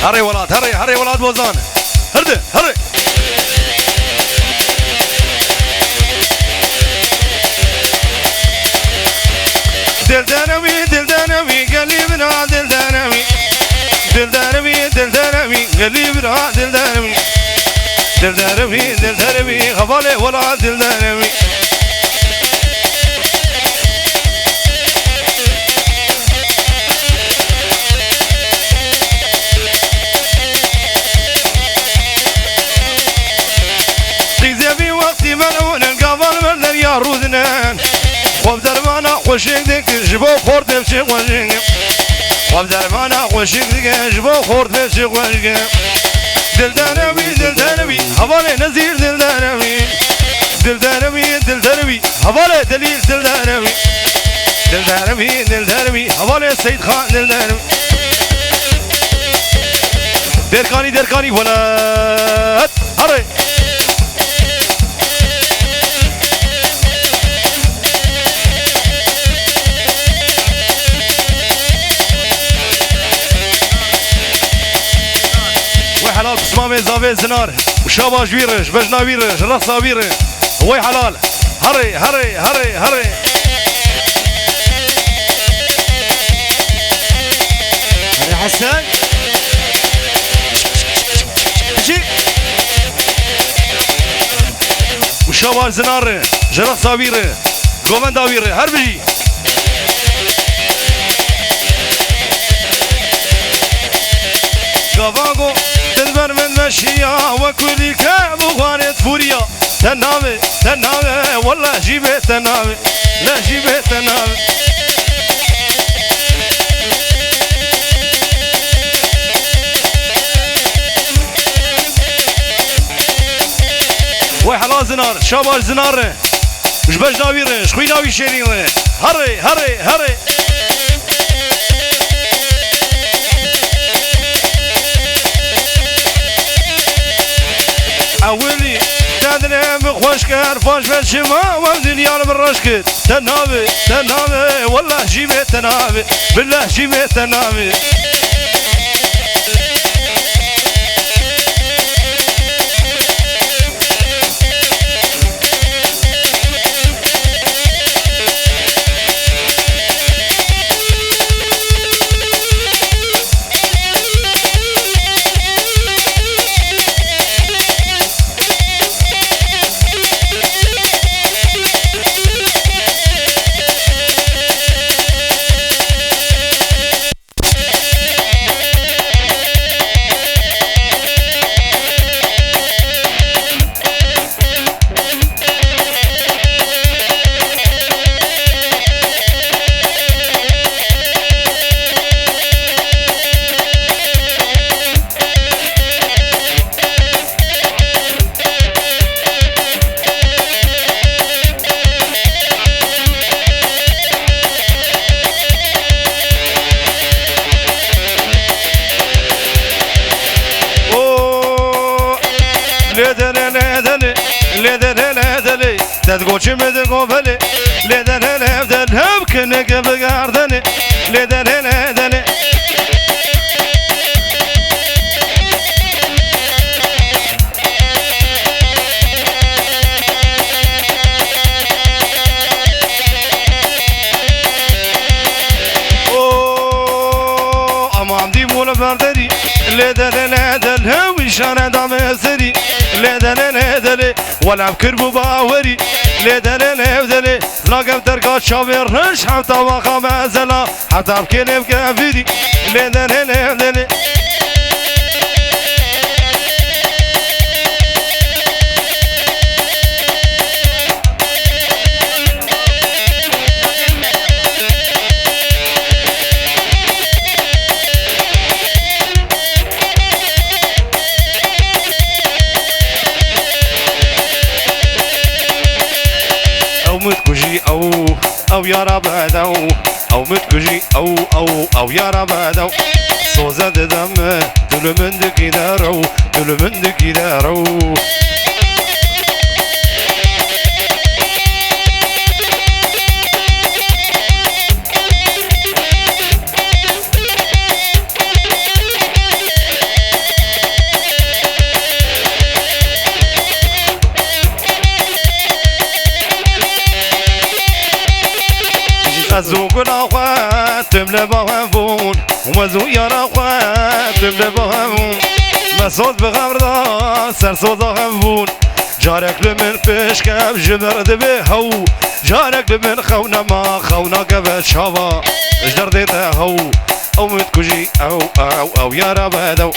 هري ولاد هري هري ولاد بوزان هرده هري دلدانوي دلدانوي قلبنا دلدانوي دلدانوي دلدانوي قلبنا دلدانوي دلدانوي دلدانوي غفالي ولاد دلدانوي تكذبي وقتي ملعون القبل من يا رودنان وبدرمانا خوشيك ديك جبو خورد بشي خوشيك وبدرمانا خوشيك ديك جبو خورد بشي خوشيك دلدانوي دلدانوي حوالي نزير دلدانوي دلدانوي دلدانوي حوالي دليل دلدانوي دلدانوي دلدانوي حوالي سيد خان دلدانوي دركاني دركاني ولد هري حلال بسمامي زافي زنار وشاباش بيرش بجنا بيرش رصا بيرش هوي حلال هري هري هري هري هري حسن جي وشاباش زنار جرصا بيرش قومندا بيرش هر بجي قفاقو تنبر من مشيا وكلي كعب وغارت فوريا تنامي تنامي والله جيبه تنامي لا جيبه تنامي وي حلا زنار شابال زنار مش باش ناويرن شخوي ناوي شيرين هري هري هري أولي تدري بخوش كار فاش بالشما والدنيا بالرشكت تنامي تنامي والله جيبه تنامي بالله جيبه تنامي تقول شمد قبلي لدن هلفدن هم كنك بقاردني لدن هلفدن اوه امام دي مولا بردري لدن هلفدن هم شان دام سري لدن هلفدن ولا بكربو باوري لدن هلفدن لاقم تركات شابير رش حتى وقا مازلا حتى بكيني بكافيدي لدن هلفدن متكجي او يا ربادو او متكجي او يا ربادو صوزة دم دل من دكي دارو دل من دكي دارو بملا بهافون ومزو يرى خوات بملا بهافون مسعود بغمردا سرسود هافون جارك لمن بشكب جبرد بهو جارك لمن خونا ما خونا قبل شوا اجدر ديته هو او متكوجي او يا ربادو